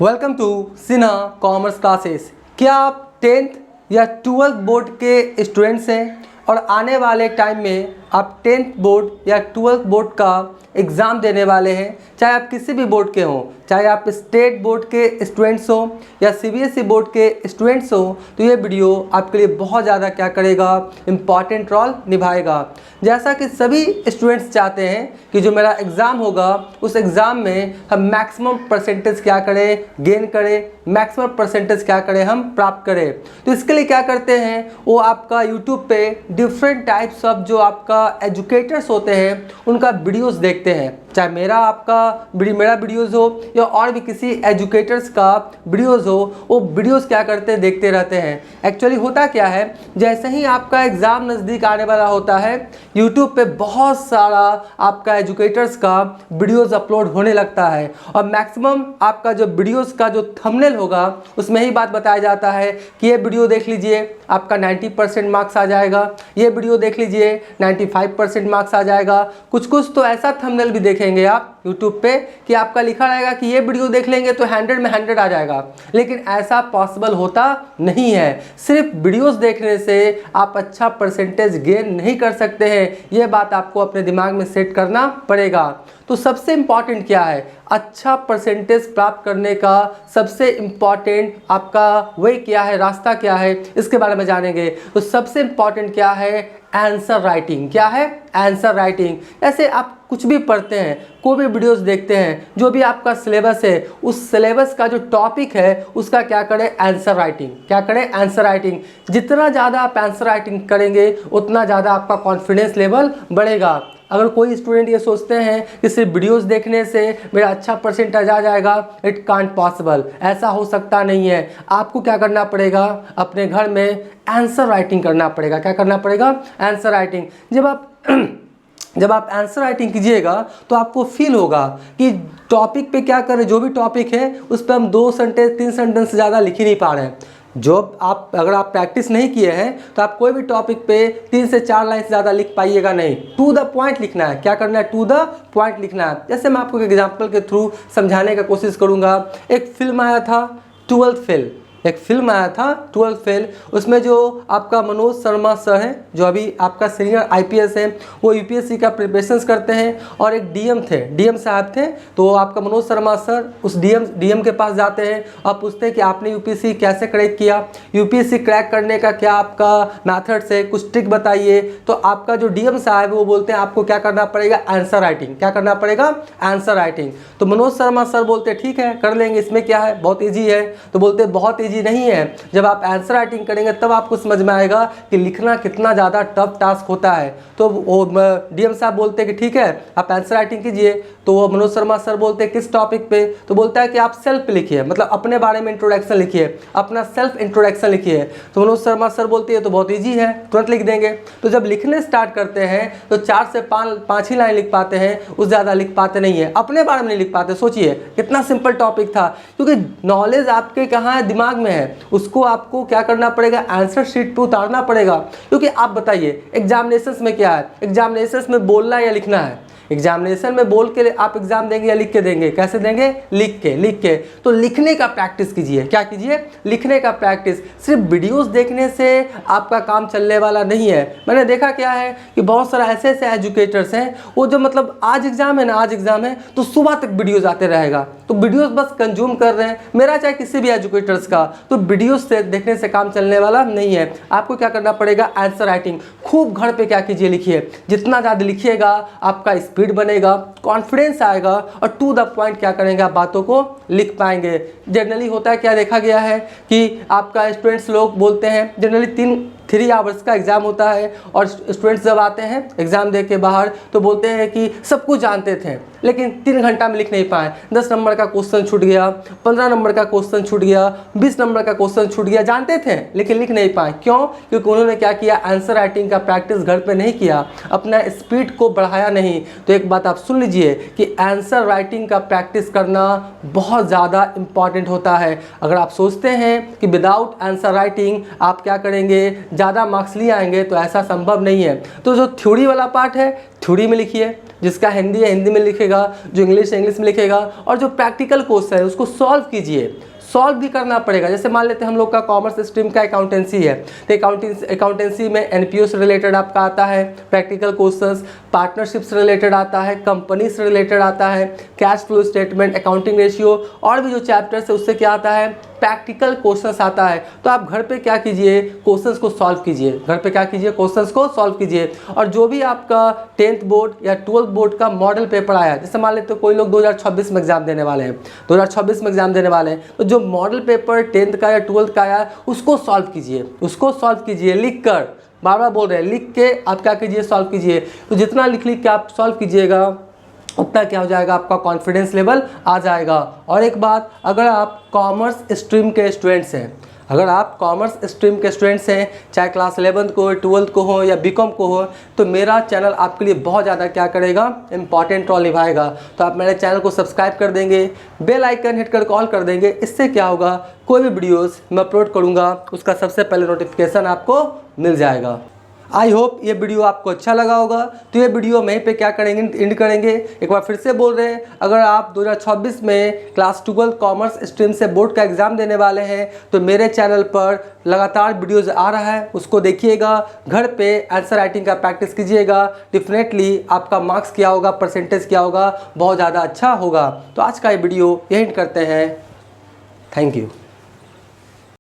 Welcome to Sinha commerce classes. क्या आप 10th या 12th बोर्ड के स्टूडेंट्स हैं और आने वाले टाइम में आप 10th बोर्ड या 12th बोर्ड का एग्ज़ाम देने वाले हैं? चाहे आप किसी भी बोर्ड के हों, चाहे आप स्टेट बोर्ड के स्टूडेंट्स हों या सीबीएसई बोर्ड के स्टूडेंट्स हों, तो ये वीडियो आपके लिए बहुत ज़्यादा क्या करेगा, इम्पॉर्टेंट रोल निभाएगा। जैसा कि सभी स्टूडेंट्स चाहते हैं कि जो मेरा एग्ज़ाम होगा उस एग्ज़ाम में हम मैक्सिमम परसेंटेज क्या करें, गेन करें, मैक्सिमम परसेंटेज क्या करें, हम प्राप्त करें। तो इसके लिए क्या करते हैं, वो आपका यूट्यूब पे डिफरेंट टाइप्स ऑफ जो आपका एजुकेटर्स होते हैं उनका वीडियोस देखते हैं। चाहे मेरा वीडियोज़ हो या और भी किसी एजुकेटर्स का वीडियोज़ हो, वो वीडियोज़ क्या करते हैं, देखते रहते हैं। एक्चुअली होता क्या है, जैसे ही आपका एग्ज़ाम नज़दीक आने वाला होता है यूट्यूब पे बहुत सारा आपका एजुकेटर्स का वीडियोज़ अपलोड होने लगता है और मैक्सिमम आपका जो वीडियोज़ का जो थंबनेल होगा उसमें ही बात बताया जाता है कि ये वीडियो देख लीजिए आपका 90% मार्क्स आ जाएगा, ये वीडियो देख लीजिए 95% मार्क्स आ जाएगा। कुछ तो ऐसा थंबनेल भी देखेंगे आप YouTube पे कि आपका लिखा रहेगा कि ये वीडियो देख लेंगे तो 100 में 100 आ जाएगा, लेकिन ऐसा पॉसिबल होता नहीं है। सिर्फ वीडियोस देखने से आप अच्छा परसेंटेज गेन नहीं कर सकते हैं, ये बात आपको अपने दिमाग में सेट करना पड़ेगा। तो सबसे इम्पॉर्टेंट क्या है, अच्छा परसेंटेज प्राप्त करने का सबसे इम्पॉर्टेंट आपका वे क्या है, रास्ता क्या है, इसके बारे में जानेंगे। तो सबसे इम्पॉर्टेंट क्या है, आंसर राइटिंग। क्या है, आंसर राइटिंग। ऐसे आप कुछ भी पढ़ते हैं, कोई भी वीडियोस देखते हैं, जो भी आपका सिलेबस है उस सिलेबस का जो टॉपिक है उसका क्या करें, आंसर राइटिंग। क्या करें, आंसर राइटिंग। जितना ज़्यादा आप आंसर राइटिंग करेंगे उतना ज़्यादा आपका कॉन्फिडेंस लेवल बढ़ेगा। अगर कोई स्टूडेंट ये सोचते हैं कि सिर्फ वीडियोस देखने से मेरा अच्छा परसेंटेज आ जाएगा, इट कांट पॉसिबल, ऐसा हो सकता नहीं है। आपको क्या करना पड़ेगा, अपने घर में आंसर राइटिंग करना पड़ेगा। क्या करना पड़ेगा, आंसर राइटिंग। जब आप आंसर राइटिंग कीजिएगा तो आपको फील होगा कि टॉपिक पे क्या करें, जो भी टॉपिक है उस पर हम 2 सेंटेंस 3 सेंटेंस से ज़्यादा लिख ही नहीं पा रहे हैं। अगर आप प्रैक्टिस नहीं किए हैं तो आप कोई भी टॉपिक पे 3 से 4 लाइन से ज़्यादा लिख पाइएगा नहीं। टू द पॉइंट लिखना है। क्या करना है, टू द पॉइंट लिखना है। जैसे मैं आपको एक एग्जांपल के थ्रू समझाने का कोशिश करूँगा। एक फिल्म आया था 12th फेल, एक फिल्म आया था 12th फेल। उसमें जो आपका मनोज शर्मा सर हैं, जो अभी आपका सीनियर आईपीएस हैं, वो यूपीएससी का प्रिपरेशंस करते हैं, और एक डीएम साहब थे। तो आपका मनोज शर्मा सर उस डीएम के पास जाते हैं और पूछते हैं कि आपने यूपीएससी कैसे क्रैक किया, यूपीएससी क्रैक करने का क्या आपका मैथड्स है, कुछ ट्रिक बताइए। तो आपका जो डीएम साहब है वो बोलते हैं आपको क्या करना पड़ेगा, आंसर राइटिंग। क्या करना पड़ेगा, आंसर राइटिंग। तो मनोज शर्मा सर बोलते हैं ठीक है कर लेंगे, इसमें क्या है, बहुत ईजी है। तो बोलते हैं बहुत ईजी नहीं है, जब आप आंसर राइटिंग करेंगे तब आपको समझ में आएगा कि लिखना कितना ज़्यादा टफ टास्क होता है। तो वो डीएम साहब बोलते हैं कि ठीक है आप आंसर राइटिंग कीजिए। तो वो मनोज शर्मा सर बोलते हैं किस टॉपिक पे, तो बोलता है कि आप सेल्फ लिखिए, मतलब अपने बारे में इंट्रोडक्शन लिखिए, अपना सेल्फ इंट्रोडक्शन लिखिए। तो मनोज शर्मा सर बोलते हैं तो बहुत ईजी है, तुरंत लिख देंगे। तो जब लिखने स्टार्ट करते हैं तो 4 से 5 ही लाइन लिख पाते हैं, उस ज़्यादा लिख पाते नहीं है, अपने बारे में नहीं लिख पाते। सोचिए कितना सिंपल टॉपिक था, क्योंकि नॉलेज आपके कहाँ है, दिमाग में है। उसको आपको क्या करना पड़ेगा, आंसर शीट पे उतारना पड़ेगा। क्योंकि आप बताइए एग्जामिनेशंस में क्या है, एग्जामिनेशंस में बोलना या लिखना है। एग्जामिनेशन में बोल के आप एग्जाम देंगे या लिख के देंगे, कैसे देंगे, लिख के। तो लिखने का प्रैक्टिस कीजिए। क्या कीजिए, लिखने का प्रैक्टिस। सिर्फ वीडियोस देखने से आपका काम चलने वाला नहीं है। मैंने देखा क्या है कि बहुत सारा ऐसे एजुकेटर्स हैं, वो जो मतलब आज एग्जाम है तो सुबह तक वीडियोस आते रहेगा, तो वीडियोस बस कंज्यूम कर रहे हैं। मेरा चाहे किसी भी एजुकेटर्स का, तो वीडियोस से देखने से काम चलने वाला नहीं है। आपको क्या करना पड़ेगा, आंसर राइटिंग। खूब घर पे क्या कीजिए, लिखिए। जितना ज़्यादा लिखिएगा आपका स्पीड बनेगा, कॉन्फिडेंस आएगा और टू द पॉइंट क्या करेंगे, आप बातों को लिख पाएंगे। जनरली होता है क्या, देखा गया है कि आपका स्टूडेंट्स लोग बोलते हैं जनरली 3 आवर्स का एग्ज़ाम होता है, और स्टूडेंट्स जब आते हैं एग्ज़ाम दे के बाहर तो बोलते हैं कि सब कुछ जानते थे लेकिन 3 घंटा में लिख नहीं पाए। 10 नंबर का क्वेश्चन छूट गया, 15 नंबर का क्वेश्चन छूट गया, 20 नंबर का क्वेश्चन छूट गया। जानते थे लेकिन लिख नहीं पाए। क्यों? क्योंकि उन्होंने क्या किया, आंसर राइटिंग का प्रैक्टिस घर पे नहीं किया, अपना स्पीड को बढ़ाया नहीं। तो एक बात आप सुन लीजिए कि आंसर राइटिंग का प्रैक्टिस करना बहुत ज़्यादा इम्पॉर्टेंट होता है। अगर आप सोचते हैं कि विदाउट आंसर राइटिंग आप क्या करेंगे, ज़्यादा मार्क्स ले आएंगे, तो ऐसा संभव नहीं है। तो जो थ्योरी वाला पार्ट है थ्योरी में लिखिए, जिसका हिंदी है हिंदी में लिखेगा, जो इंग्लिश है इंग्लिश में लिखेगा, और जो प्रैक्टिकल क्वेश्चन है उसको सॉल्व कीजिए। सॉल्व भी करना पड़ेगा। जैसे मान लेते हैं हम लोग का कॉमर्स स्ट्रीम का अकाउंटेंसी है, तो अकाउंटेंसी में एनपीओ से रिलेटेड आपका आता है प्रैक्टिकल क्वेश्चंस, पार्टनरशिप से रिलेटेड आता है, कंपनी से रिलेटेड आता है, cash flow statement, accounting ratio, और भी जो चैप्टर्स है उससे क्या आता है, प्रैक्टिकल क्वेश्चंस आता है। तो आप घर पे क्या कीजिए, क्वेश्चंस को सॉल्व कीजिए, घर पे क्या कीजिए, क्वेश्चंस को सॉल्व कीजिए। और जो भी आपका 10th बोर्ड या 12th बोर्ड का मॉडल पेपर आया है, जैसे मान लेते हो कोई लोग 2026 में एग्जाम देने वाले हैं, 2026 में एग्जाम देने वाले हैं, तो जो मॉडल पेपर 10th का या 12th का आया है उसको सॉल्व कीजिए, उसको सॉल्व कीजिए लिख कर, बार बार बोल रहे हैं लिख के आप क्या कीजिए, सॉल्व कीजिए। तो जितना लिख के आप सॉल्व कीजिएगा उतना क्या हो जाएगा, आपका कॉन्फिडेंस लेवल आ जाएगा। और एक बात, अगर आप कॉमर्स स्ट्रीम के स्टूडेंट्स हैं, अगर आप कॉमर्स स्ट्रीम के स्टूडेंट्स हैं, चाहे क्लास 11th को, 12th को हो या बीकॉम को हो, तो मेरा चैनल आपके लिए बहुत ज़्यादा क्या करेगा, इंपॉर्टेंट रोल निभाएगा। तो आप मेरे चैनल को सब्सक्राइब कर देंगे, बेल आइकन हिट कर कॉल कर देंगे। इससे क्या होगा, कोई भी वीडियोस मैं अपलोड करूँगा उसका सबसे पहले नोटिफिकेशन आपको मिल जाएगा। आई होप ये वीडियो आपको अच्छा लगा होगा। तो ये वीडियो यहीं पे क्या करेंगे, एंड करेंगे। एक बार फिर से बोल रहे हैं, अगर आप 2026 में क्लास 12 कॉमर्स स्ट्रीम से बोर्ड का एग्ज़ाम देने वाले हैं तो मेरे चैनल पर लगातार वीडियोज़ आ रहा है, उसको देखिएगा, घर पे आंसर राइटिंग का प्रैक्टिस कीजिएगा। डेफिनेटली आपका मार्क्स क्या होगा, परसेंटेज क्या होगा, बहुत ज़्यादा अच्छा होगा। तो आज का ये वीडियो यहीं करते हैं। Thank you.